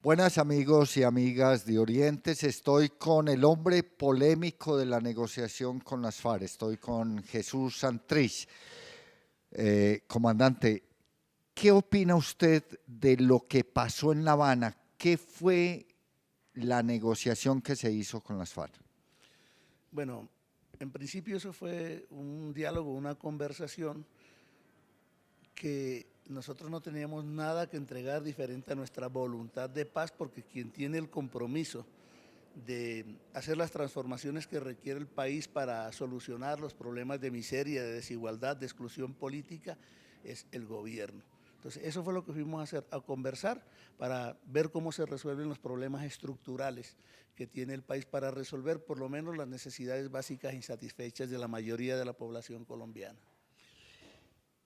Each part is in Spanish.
Buenas amigos y amigas de Orientes, estoy con el hombre polémico de la negociación con las FARC, estoy con Jesús Santrich. Comandante, ¿qué opina usted de lo que pasó en La Habana? ¿Qué fue la negociación que se hizo con las FARC? Bueno, en principio eso fue un diálogo, una conversación que nosotros no teníamos nada que entregar diferente a nuestra voluntad de paz, porque quien tiene el compromiso de hacer las transformaciones que requiere el país para solucionar los problemas de miseria, de desigualdad, de exclusión política, es el gobierno. Entonces, eso fue lo que fuimos a hacer, a conversar para ver cómo se resuelven los problemas estructurales que tiene el país para resolver por lo menos las necesidades básicas insatisfechas de la mayoría de la población colombiana.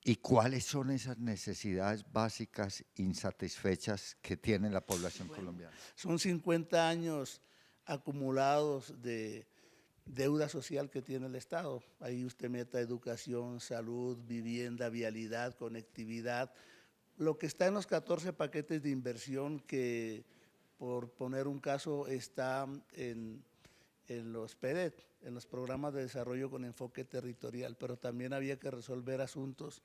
¿Y cuáles son esas necesidades básicas insatisfechas que tiene la población Bueno, colombiana? son 50 años acumulados de deuda social que tiene el Estado. Ahí usted meta educación, salud, vivienda, vialidad, conectividad, lo que está en los 14 paquetes de inversión que, por poner un caso, está en los PEDET, en los programas de desarrollo con enfoque territorial, pero también había que resolver asuntos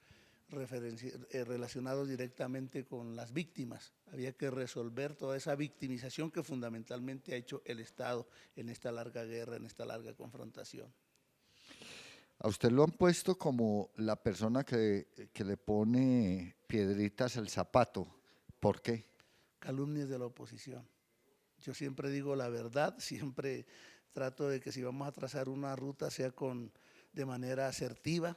relacionados directamente con las víctimas. Había que resolver toda esa victimización que fundamentalmente ha hecho el Estado en esta larga guerra, en esta larga confrontación. A usted lo han puesto como la persona que le pone piedritas al zapato. ¿Por qué? Calumnias de la oposición. Yo siempre digo la verdad, siempre trato de que si vamos a trazar una ruta sea de manera asertiva,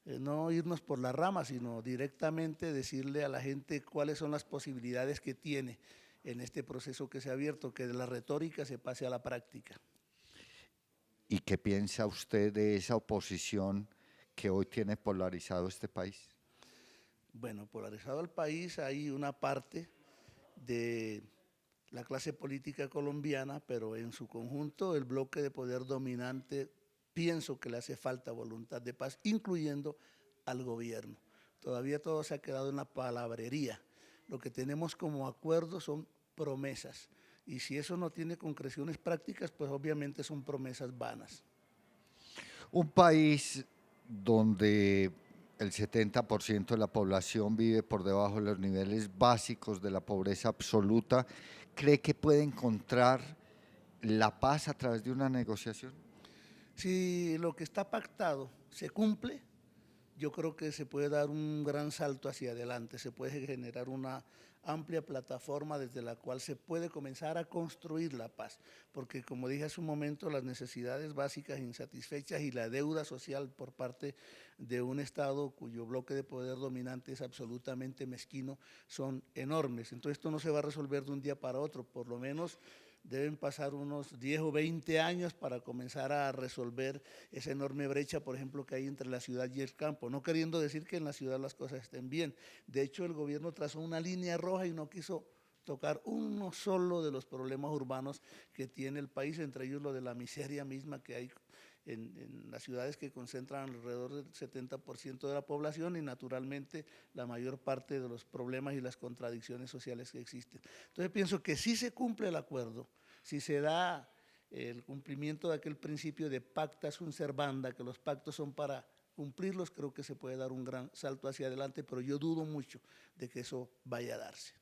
no irnos por la rama, sino directamente decirle a la gente cuáles son las posibilidades que tiene en este proceso que se ha abierto, que de la retórica se pase a la práctica. ¿Y qué piensa usted de esa oposición que hoy tiene polarizado este país? Bueno, polarizado el país, hay una parte de la clase política colombiana, pero en su conjunto el bloque de poder dominante pienso que le hace falta voluntad de paz, incluyendo al gobierno. Todavía todo se ha quedado en la palabrería. Lo que tenemos como acuerdo son promesas, y si eso no tiene concreciones prácticas, pues obviamente son promesas vanas. Un país donde el 70% de la población vive por debajo de los niveles básicos de la pobreza absoluta, ¿cree que puede encontrar la paz a través de una negociación? Si lo que está pactado se cumple, yo creo que se puede dar un gran salto hacia adelante, se puede generar una amplia plataforma desde la cual se puede comenzar a construir la paz, porque como dije hace un momento, las necesidades básicas insatisfechas y la deuda social por parte de un Estado cuyo bloque de poder dominante es absolutamente mezquino son enormes. Entonces esto no se va a resolver de un día para otro, por lo menos deben pasar unos 10 o 20 años para comenzar a resolver esa enorme brecha, por ejemplo, que hay entre la ciudad y el campo, no queriendo decir que en la ciudad las cosas estén bien. De hecho, el gobierno trazó una línea roja y no quiso tocar uno solo de los problemas urbanos que tiene el país, entre ellos lo de la miseria misma que hay en las ciudades que concentran alrededor del 70% de la población y naturalmente la mayor parte de los problemas y las contradicciones sociales que existen. Entonces pienso que si se cumple el acuerdo, si se da el cumplimiento de aquel principio de pacta sunt servanda, que los pactos son para cumplirlos, creo que se puede dar un gran salto hacia adelante, pero yo dudo mucho de que eso vaya a darse.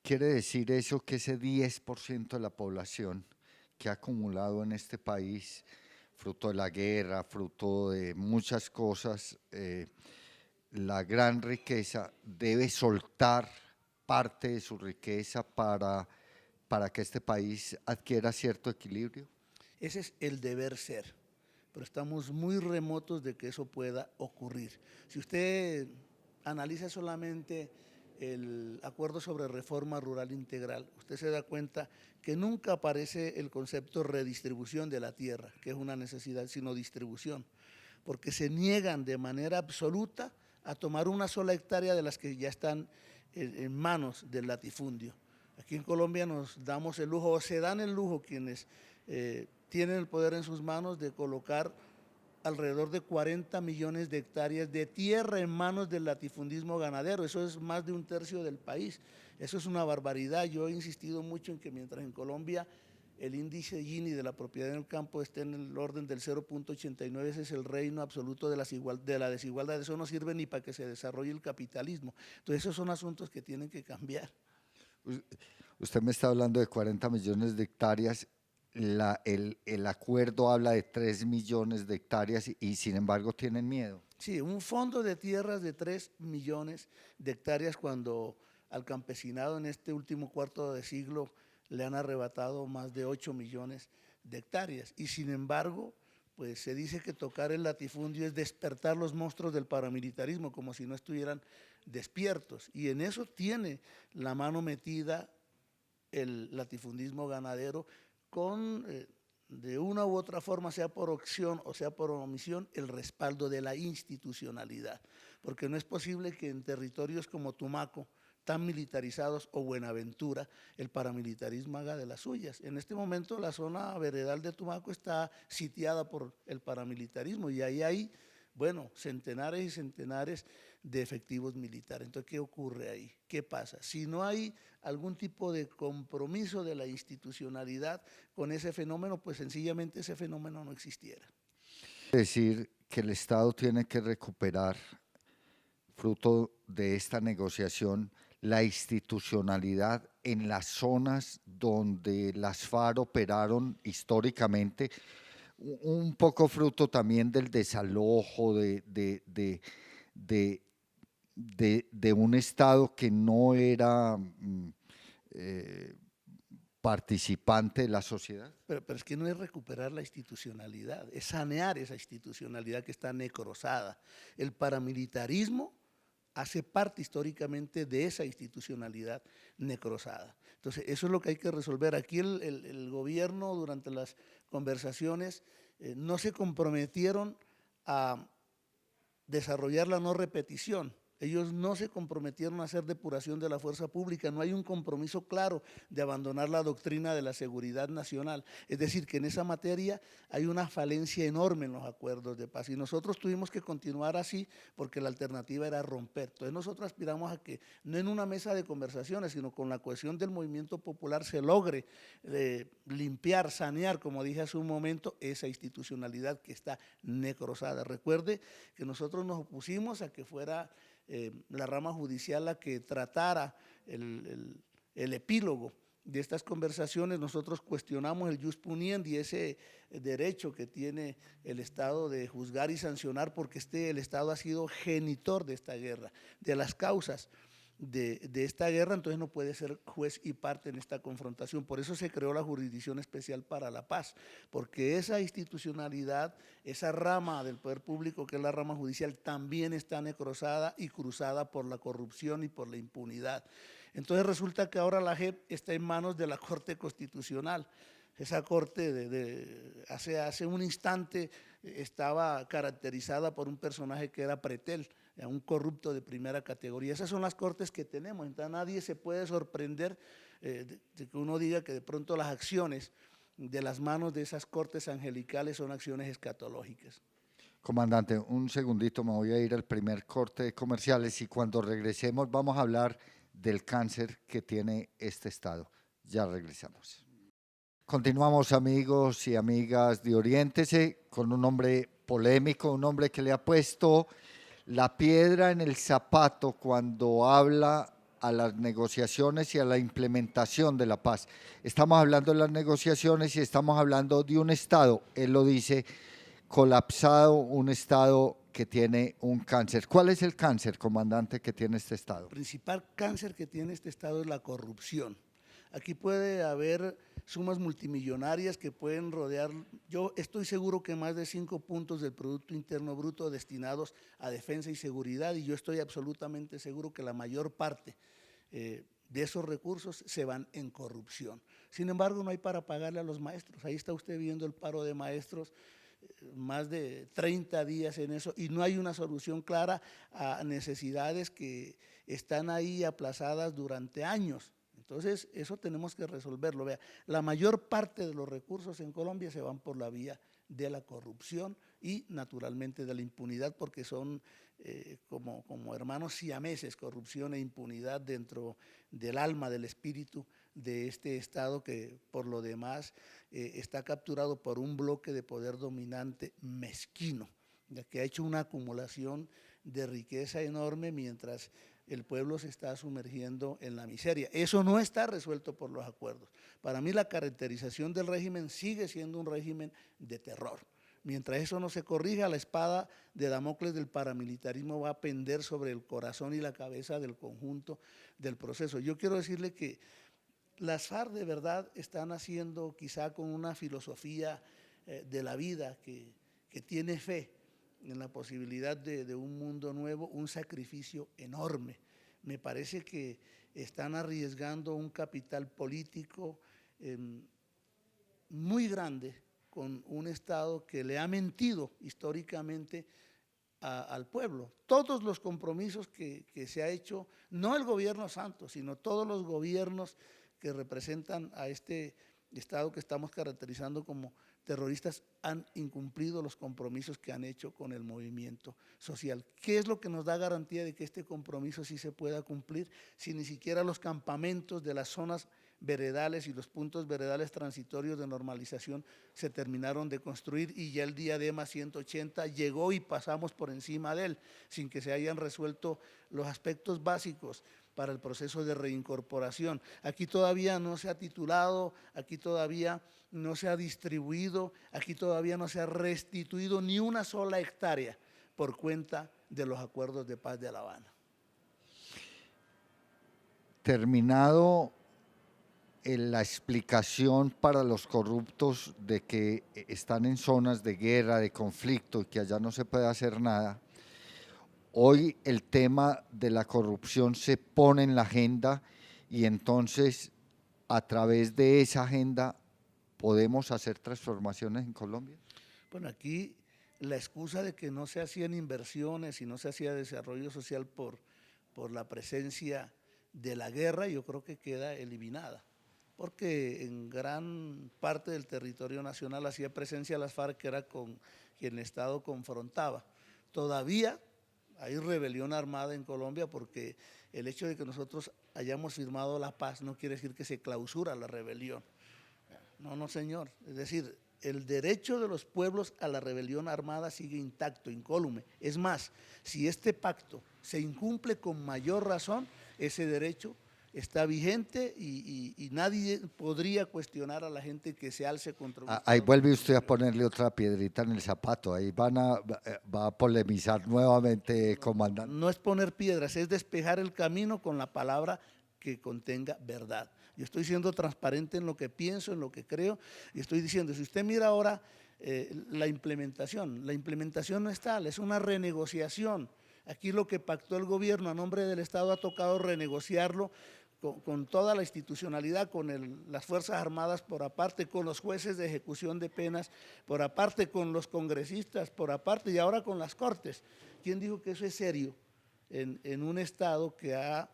¿Quiere decir eso que ese 10% de la población que ha acumulado en este país, fruto de la guerra, fruto de muchas cosas, la gran riqueza, debe soltar parte de su riqueza para que este país adquiera cierto equilibrio? Ese es el deber ser, pero estamos muy remotos de que eso pueda ocurrir. Si usted analiza solamente el acuerdo sobre reforma rural integral, usted se da cuenta que nunca aparece el concepto redistribución de la tierra, que es una necesidad, sino distribución, porque se niegan de manera absoluta a tomar una sola hectárea de las que ya están en manos del latifundio. Aquí en Colombia nos damos el lujo, o se dan el lujo quienes tienen el poder en sus manos de colocar alrededor de 40 millones de hectáreas de tierra en manos del latifundismo ganadero. Eso es más de un tercio del país. Eso es una barbaridad. Yo he insistido mucho en que mientras en Colombia el índice Gini de la propiedad en el campo esté en el orden del 0.89, ese es el reino absoluto de la desigualdad. Eso no sirve ni para que se desarrolle el capitalismo. Entonces esos son asuntos que tienen que cambiar. Usted me está hablando de 40 millones de hectáreas, el acuerdo habla de 3 millones de hectáreas y sin embargo tienen miedo. Sí, un fondo de tierras de 3 millones de hectáreas cuando al campesinado en este último cuarto de siglo le han arrebatado más de 8 millones de hectáreas. Y sin embargo, pues se dice que tocar el latifundio es despertar los monstruos del paramilitarismo, como si no estuvieran despiertos. Y en eso tiene la mano metida el latifundismo ganadero con, de una u otra forma, sea por opción o sea por omisión, el respaldo de la institucionalidad. Porque no es posible que en territorios como Tumaco, tan militarizados, o Buenaventura, el paramilitarismo haga de las suyas. En este momento la zona veredal de Tumaco está sitiada por el paramilitarismo y ahí hay, bueno, centenares y centenares de efectivos militares. Entonces, ¿qué ocurre ahí? ¿Qué pasa? Si no hay algún tipo de compromiso de la institucionalidad con ese fenómeno, pues sencillamente ese fenómeno no existiera. Es decir, que el Estado tiene que recuperar, fruto de esta negociación, la institucionalidad en las zonas donde las FARC operaron históricamente, un poco fruto también del desalojo de un Estado que no era participante de la sociedad. Pero es que no es recuperar la institucionalidad, es sanear esa institucionalidad que está necrosada. El paramilitarismo hace parte históricamente de esa institucionalidad necrosada. Entonces, eso es lo que hay que resolver. Aquí el gobierno, durante las conversaciones, no se comprometieron a desarrollar la no repetición. Ellos no se comprometieron a hacer depuración de la fuerza pública, no hay un compromiso claro de abandonar la doctrina de la seguridad nacional. Es decir, que en esa materia hay una falencia enorme en los acuerdos de paz y nosotros tuvimos que continuar así porque la alternativa era romper. Entonces nosotros aspiramos a que no en una mesa de conversaciones, sino con la cohesión del movimiento popular se logre limpiar, sanear, como dije hace un momento, esa institucionalidad que está necrosada. Recuerde que nosotros nos opusimos a que fuera la rama judicial la que tratara el epílogo de estas conversaciones. Nosotros cuestionamos el jus puniendi, ese derecho que tiene el Estado de juzgar y sancionar, porque el Estado ha sido genitor de esta guerra, de las causas de esta guerra, entonces no puede ser juez y parte en esta confrontación. Por eso se creó la Jurisdicción Especial para la Paz, porque esa institucionalidad, esa rama del poder público que es la rama judicial, también está necrosada y cruzada por la corrupción y por la impunidad. Entonces resulta que ahora la JEP está en manos de la Corte Constitucional. Esa corte hace un instante estaba caracterizada por un personaje que era Pretel, un corrupto de primera categoría. Esas son las cortes que tenemos, entonces nadie se puede sorprender de que uno diga que de pronto las acciones de las manos de esas cortes angelicales son acciones escatológicas. Comandante, un segundito, me voy a ir al primer corte de comerciales y cuando regresemos vamos a hablar del cáncer que tiene este Estado. Ya regresamos. Continuamos, amigos y amigas de Oriéntese, con un hombre polémico, un hombre que le ha puesto la piedra en el zapato cuando habla a las negociaciones y a la implementación de la paz. Estamos hablando de las negociaciones y estamos hablando de un Estado, él lo dice, colapsado, un Estado que tiene un cáncer. ¿Cuál es el cáncer, comandante, que tiene este Estado? El principal cáncer que tiene este Estado es la corrupción. Aquí puede haber sumas multimillonarias que pueden rodear, yo estoy seguro que más de 5 puntos del Producto Interno Bruto destinados a defensa y seguridad, y yo estoy absolutamente seguro que la mayor parte de esos recursos se van en corrupción. Sin embargo, no hay para pagarle a los maestros. Ahí está usted viendo el paro de maestros, más de 30 días en eso, y no hay una solución clara a necesidades que están ahí aplazadas durante años. Entonces, eso tenemos que resolverlo. Vea, la mayor parte de los recursos en Colombia se van por la vía de la corrupción y naturalmente de la impunidad, porque son como hermanos siameses, corrupción e impunidad dentro del alma, del espíritu de este Estado que por lo demás está capturado por un bloque de poder dominante mezquino, que ha hecho una acumulación de riqueza enorme mientras el pueblo se está sumergiendo en la miseria. Eso no está resuelto por los acuerdos. Para mí la caracterización del régimen sigue siendo un régimen de terror. Mientras eso no se corrija, la espada de Damocles del paramilitarismo va a pender sobre el corazón y la cabeza del conjunto del proceso. Yo quiero decirle que las FARC de verdad están haciendo quizá con una filosofía de la vida que tiene fe en la posibilidad de un mundo nuevo, un sacrificio enorme. Me parece que están arriesgando un capital político muy grande con un Estado que le ha mentido históricamente al pueblo. Todos los compromisos que se ha hecho, no el gobierno Santos, sino todos los gobiernos que representan a este Estado que estamos caracterizando como terroristas, han incumplido los compromisos que han hecho con el movimiento social. ¿Qué es lo que nos da garantía de que este compromiso sí se pueda cumplir si ni siquiera los campamentos de las zonas veredales y los puntos veredales transitorios de normalización se terminaron de construir y ya el diadema 180 llegó y pasamos por encima de él sin que se hayan resuelto los aspectos básicos para el proceso de reincorporación? Aquí todavía no se ha titulado, aquí todavía no se ha distribuido, aquí todavía no se ha restituido ni una sola hectárea por cuenta de los acuerdos de paz de La Habana. Terminado la explicación para los corruptos de que están en zonas de guerra, de conflicto y que allá no se puede hacer nada, hoy el tema de la corrupción se pone en la agenda y entonces a través de esa agenda podemos hacer transformaciones en Colombia. Bueno, aquí la excusa de que no se hacían inversiones y no se hacía desarrollo social por la presencia de la guerra, yo creo que queda eliminada, porque en gran parte del territorio nacional hacía presencia las FARC, que era con quien el Estado confrontaba. Todavía hay rebelión armada en Colombia porque el hecho de que nosotros hayamos firmado la paz no quiere decir que se clausura la rebelión. No, señor. Es decir, el derecho de los pueblos a la rebelión armada sigue intacto, incólume. Es más, si este pacto se incumple con mayor razón, ese derecho está vigente y nadie podría cuestionar a la gente que se alce contra un Ahí vuelve usted a ponerle otra piedrita en el zapato, ahí va a polemizar nuevamente, comandante. No es poner piedras, es despejar el camino con la palabra que contenga verdad. Yo estoy siendo transparente en lo que pienso, en lo que creo, y estoy diciendo, si usted mira ahora la implementación no es tal, es una renegociación. Aquí lo que pactó el gobierno a nombre del Estado ha tocado renegociarlo con toda la institucionalidad, con las Fuerzas Armadas por aparte, con los jueces de ejecución de penas por aparte, con los congresistas por aparte y ahora con las Cortes. ¿Quién dijo que eso es serio en un Estado que ha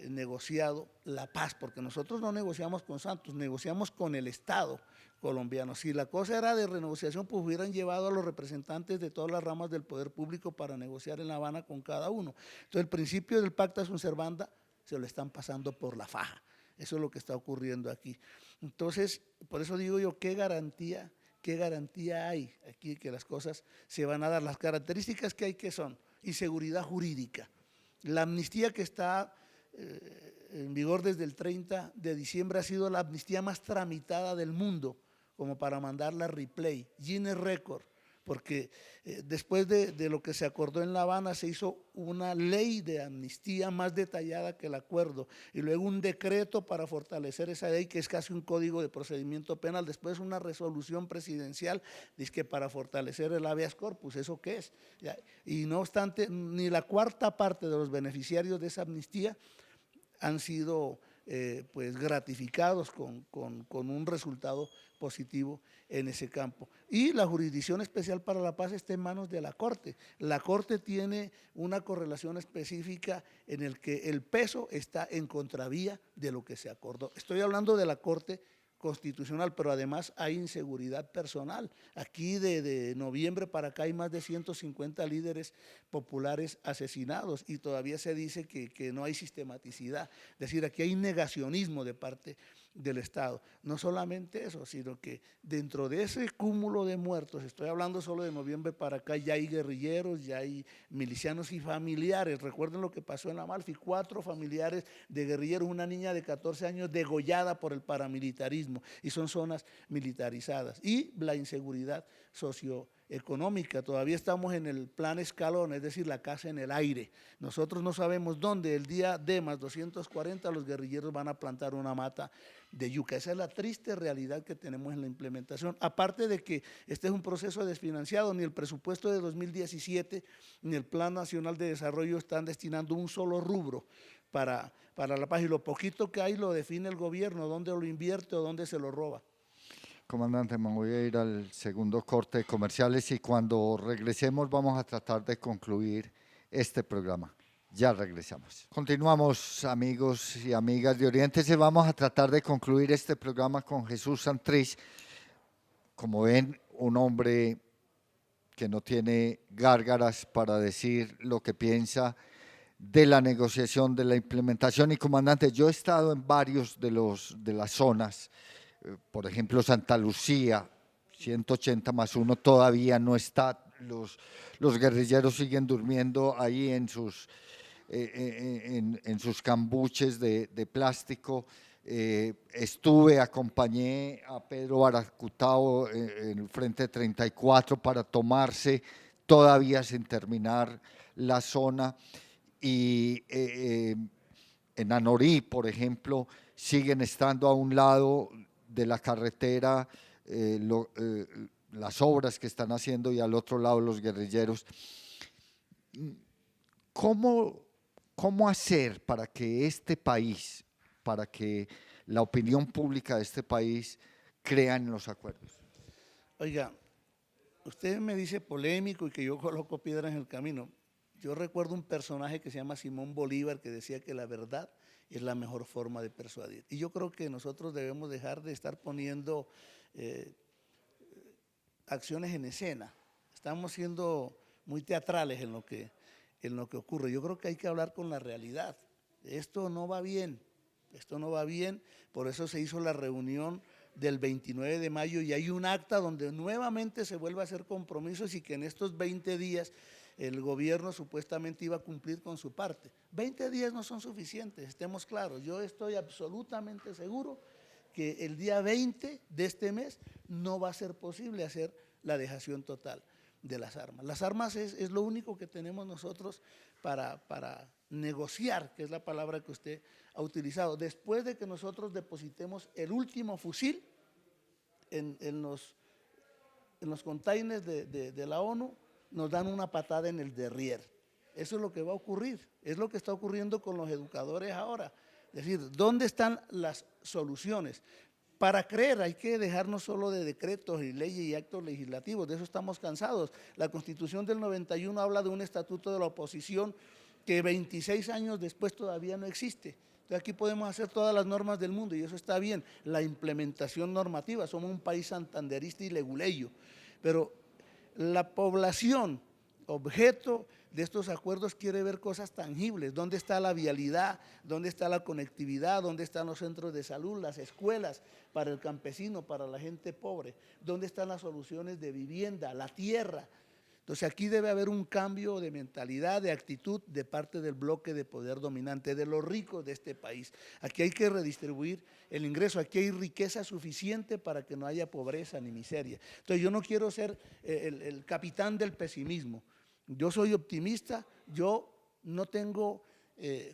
negociado la paz? Porque nosotros no negociamos con Santos, negociamos con el Estado colombiano. Si la cosa era de renegociación, pues hubieran llevado a los representantes de todas las ramas del poder público para negociar en La Habana con cada uno. Entonces el principio del pacta sunt servanda se lo están pasando por la faja. Eso es lo que está ocurriendo aquí. Entonces, por eso digo yo, ¿qué garantía hay aquí que las cosas se van a dar? Las características que hay, ¿qué son? Inseguridad jurídica. La amnistía que está en vigor desde el 30 de diciembre ha sido la amnistía más tramitada del mundo, como para mandarla a replay, Guinness Record, porque después de lo que se acordó en La Habana se hizo una ley de amnistía más detallada que el acuerdo y luego un decreto para fortalecer esa ley que es casi un código de procedimiento penal, después una resolución presidencial dizque para fortalecer el habeas corpus. ¿Eso qué es? Y no obstante, ni la cuarta parte de los beneficiarios de esa amnistía han sido pues gratificados con un resultado positivo en ese campo. Y la Jurisdicción Especial para la Paz está en manos de la Corte. La Corte tiene una correlación específica en el que el peso está en contravía de lo que se acordó. Estoy hablando de la Corte constitucional, pero además hay inseguridad personal. Aquí de noviembre para acá hay más de 150 líderes populares asesinados y todavía se dice que no hay sistematicidad. Es decir, aquí hay negacionismo de parte del Estado. No solamente eso, sino que dentro de ese cúmulo de muertos, estoy hablando solo de noviembre para acá, ya hay guerrilleros, ya hay milicianos y familiares. Recuerden lo que pasó en Amalfi, 4 familiares de guerrilleros, una niña de 14 años degollada por el paramilitarismo, y son zonas militarizadas. Y la inseguridad socioeconómica, todavía estamos en el plan escalón, es decir, la casa en el aire. Nosotros no sabemos dónde el día D más 240 los guerrilleros van a plantar una mata de yuca. Esa es la triste realidad que tenemos en la implementación. Aparte de que este es un proceso desfinanciado, ni el presupuesto de 2017 ni el Plan Nacional de Desarrollo están destinando un solo rubro para la paz, y lo poquito que hay lo define el gobierno, dónde lo invierte o dónde se lo roba. Comandante, me voy a ir al segundo corte de comerciales y cuando regresemos vamos a tratar de concluir este programa. Ya regresamos. Continuamos, amigos y amigas de Oriéntese, vamos a tratar de concluir este programa con Jesús Santrich. Como ven, un hombre que no tiene gárgaras para decir lo que piensa de la negociación, de la implementación. Y comandante, yo he estado en varios de las zonas, por ejemplo Santa Lucía, 180+1 todavía no está, los guerrilleros siguen durmiendo ahí en sus cambuches de plástico. Acompañé a Pedro Aracutao en el Frente 34 para tomarse, todavía sin terminar la zona, y en Anorí, por ejemplo, siguen estando a un lado de la carretera las obras que están haciendo y al otro lado los guerrilleros. ¿Cómo hacer para que este país, para que la opinión pública de este país crea en los acuerdos? Oiga, usted me dice polémico y que yo coloco piedras en el camino. Yo recuerdo un personaje que se llama Simón Bolívar que decía que la verdad es la mejor forma de persuadir. Y yo creo que nosotros debemos dejar de estar poniendo acciones en escena. Estamos siendo muy teatrales en lo que ocurre. Yo creo que hay que hablar con la realidad. Esto no va bien, por eso se hizo la reunión del 29 de mayo y hay un acta donde nuevamente se vuelve a hacer compromisos y que en estos 20 días el gobierno supuestamente iba a cumplir con su parte. 20 días no son suficientes, estemos claros. Yo estoy absolutamente seguro que el día 20 de este mes no va a ser posible hacer la dejación total de las armas. Las armas es lo único que tenemos nosotros para negociar, que es la palabra que usted ha utilizado. Después de que nosotros depositemos el último fusil en los containers de la ONU, nos dan una patada en el derrier. Eso es lo que va a ocurrir, es lo que está ocurriendo con los educadores ahora. Es decir, ¿dónde están las soluciones? Para creer hay que dejarnos solo de decretos y leyes y actos legislativos, de eso estamos cansados. La Constitución del 91 habla de un estatuto de la oposición que 26 años después todavía no existe. Entonces aquí podemos hacer todas las normas del mundo y eso está bien, la implementación normativa, somos un país santanderista y leguleyo, pero la población objeto de estos acuerdos quiere ver cosas tangibles. ¿Dónde está la vialidad? ¿Dónde está la conectividad? ¿Dónde están los centros de salud, las escuelas para el campesino, para la gente pobre? ¿Dónde están las soluciones de vivienda, la tierra? Entonces aquí debe haber un cambio de mentalidad, de actitud de parte del bloque de poder dominante, de los ricos de este país. Aquí hay que redistribuir el ingreso, aquí hay riqueza suficiente para que no haya pobreza ni miseria. Entonces yo no quiero ser el capitán del pesimismo. Yo soy optimista, yo no tengo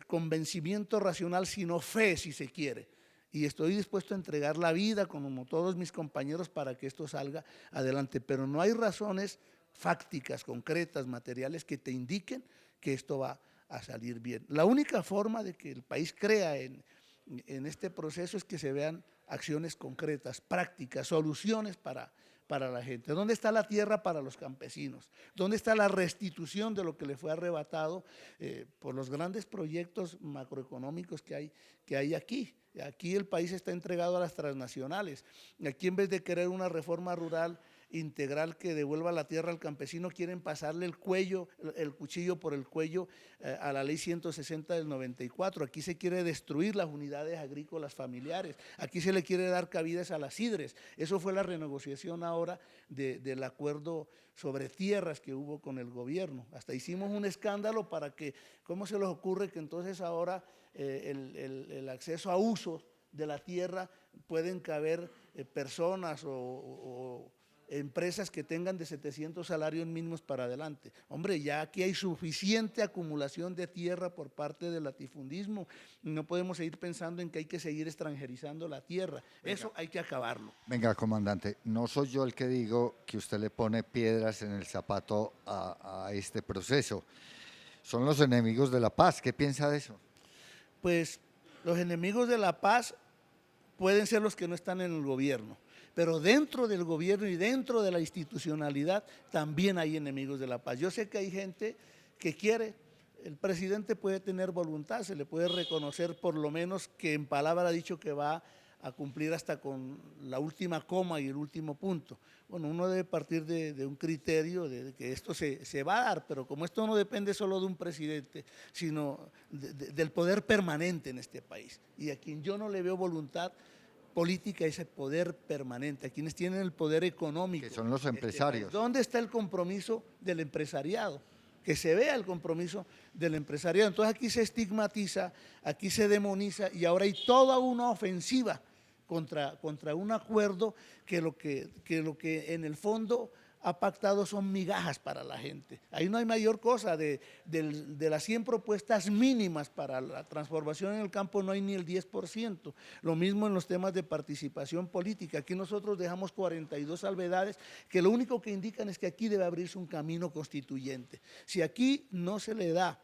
convencimiento racional, sino fe, si se quiere. Y estoy dispuesto a entregar la vida, como todos mis compañeros, para que esto salga adelante. Pero no hay razones fácticas, concretas, materiales que te indiquen que esto va a salir bien. La única forma de que el país crea en este proceso es que se vean acciones concretas, prácticas, soluciones para la gente. ¿Dónde está la tierra para los campesinos? ¿Dónde está la restitución de lo que le fue arrebatado por los grandes proyectos macroeconómicos que hay aquí? Aquí el país está entregado a las transnacionales. Aquí en vez de querer una reforma rural integral que devuelva la tierra al campesino, quieren pasarle el cuchillo por el cuello a la ley 160 del 94. Aquí se quiere destruir las unidades agrícolas familiares, aquí se le quiere dar cabidas a las sidres. Eso fue la renegociación ahora del acuerdo sobre tierras que hubo con el gobierno. Hasta hicimos un escándalo para que, ¿cómo se les ocurre que entonces ahora el acceso a usos de la tierra pueden caber personas o empresas que tengan de 700 salarios mínimos para adelante? Hombre, ya aquí hay suficiente acumulación de tierra por parte del latifundismo. No podemos seguir pensando en que hay que seguir extranjerizando la tierra. Venga. Eso hay que acabarlo. Venga, comandante, no soy yo el que digo que usted le pone piedras en el zapato a este proceso. Son los enemigos de la paz. ¿Qué piensa de eso? Pues los enemigos de la paz pueden ser los que no están en el gobierno, pero dentro del gobierno y dentro de la institucionalidad también hay enemigos de la paz. Yo sé que hay gente que quiere, el presidente puede tener voluntad, se le puede reconocer por lo menos que en palabra ha dicho que va a cumplir hasta con la última coma y el último punto. Bueno, uno debe partir de un criterio de que esto se va a dar, pero como esto no depende solo de un presidente, sino del poder permanente en este país, y a quien yo no le veo voluntad política, ese poder permanente, a quienes tienen el poder económico. Que son los empresarios. ¿Dónde está el compromiso del empresariado? Que se vea el compromiso del empresariado. Entonces aquí se estigmatiza, aquí se demoniza y ahora hay toda una ofensiva contra un acuerdo que lo que en el fondo ha pactado son migajas para la gente. Ahí no hay mayor cosa, de las 100 propuestas mínimas para la transformación en el campo no hay ni el 10%. Lo mismo en los temas de participación política. Aquí nosotros dejamos 42 salvedades que lo único que indican es que aquí debe abrirse un camino constituyente. Si aquí no se le da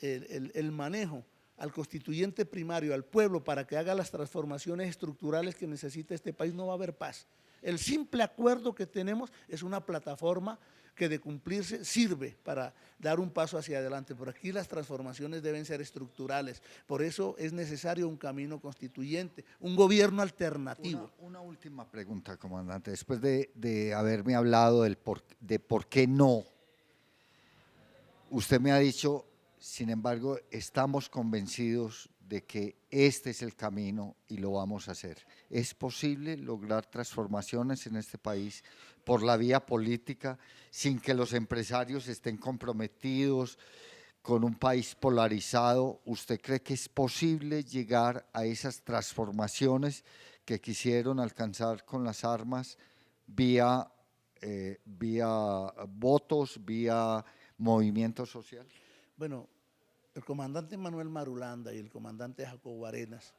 el manejo al constituyente primario, al pueblo, para que haga las transformaciones estructurales que necesita este país, no va a haber paz. El simple acuerdo que tenemos es una plataforma que de cumplirse sirve para dar un paso hacia adelante, pero aquí las transformaciones deben ser estructurales, por eso es necesario un camino constituyente, un gobierno alternativo. Una última pregunta, comandante, después de haberme hablado de por qué no, usted me ha dicho, sin embargo, estamos convencidos de que este es el camino y lo vamos a hacer. ¿Es posible lograr transformaciones en este país por la vía política sin que los empresarios estén comprometidos con un país polarizado? ¿Usted cree que es posible llegar a esas transformaciones que quisieron alcanzar con las armas vía votos, vía movimiento social? Bueno, el comandante Manuel Marulanda y el comandante Jacobo Arenas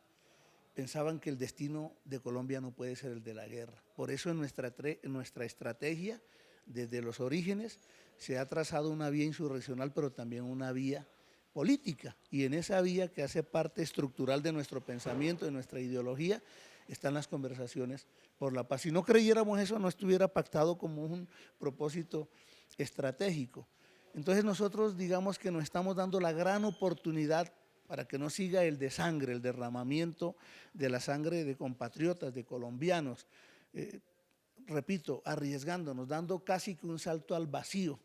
pensaban que el destino de Colombia no puede ser el de la guerra. Por eso en nuestra estrategia, desde los orígenes, se ha trazado una vía insurreccional, pero también una vía política. Y en esa vía, que hace parte estructural de nuestro pensamiento, de nuestra ideología, están las conversaciones por la paz. Si no creyéramos eso, no estuviera pactado como un propósito estratégico. Entonces nosotros digamos que nos estamos dando la gran oportunidad para que no siga el desangre, el derramamiento de la sangre de compatriotas, de colombianos, repito, arriesgándonos, dando casi que un salto al vacío,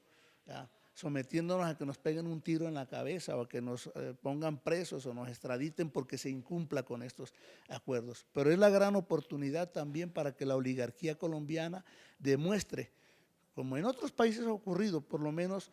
¿ya? Sometiéndonos a que nos peguen un tiro en la cabeza o a que nos pongan presos o nos extraditen porque se incumpla con estos acuerdos. Pero es la gran oportunidad también para que la oligarquía colombiana demuestre, como en otros países ha ocurrido, por lo menos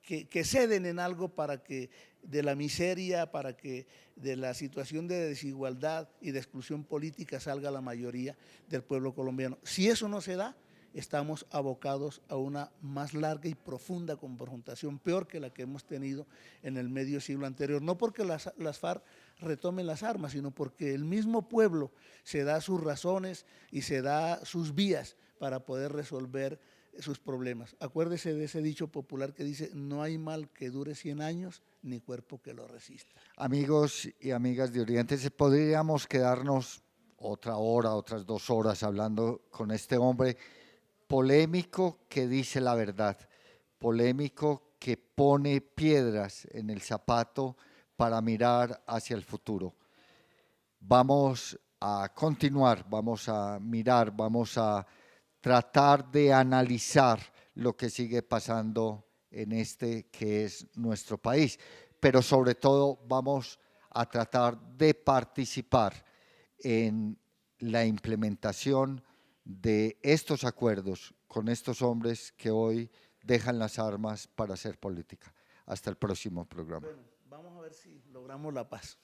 que ceden en algo para que de la miseria, para que de la situación de desigualdad y de exclusión política salga la mayoría del pueblo colombiano. Si eso no se da, estamos abocados a una más larga y profunda confrontación, peor que la que hemos tenido en el medio siglo anterior. No porque las FARC retomen las armas, sino porque el mismo pueblo se da sus razones y se da sus vías para poder resolver sus problemas. Acuérdese de ese dicho popular que dice: no hay mal que dure 100 años, ni cuerpo que lo resista. Amigos y amigas de Oriente, podríamos quedarnos otra hora, otras 2 horas hablando con este hombre polémico que dice la verdad, polémico que pone piedras en el zapato para mirar hacia el futuro. vamos a continuar, vamos a mirar, vamos a tratar de analizar lo que sigue pasando en este que es nuestro país, pero sobre todo vamos a tratar de participar en la implementación de estos acuerdos con estos hombres que hoy dejan las armas para hacer política. Hasta el próximo programa. Bueno, vamos a ver si logramos la paz.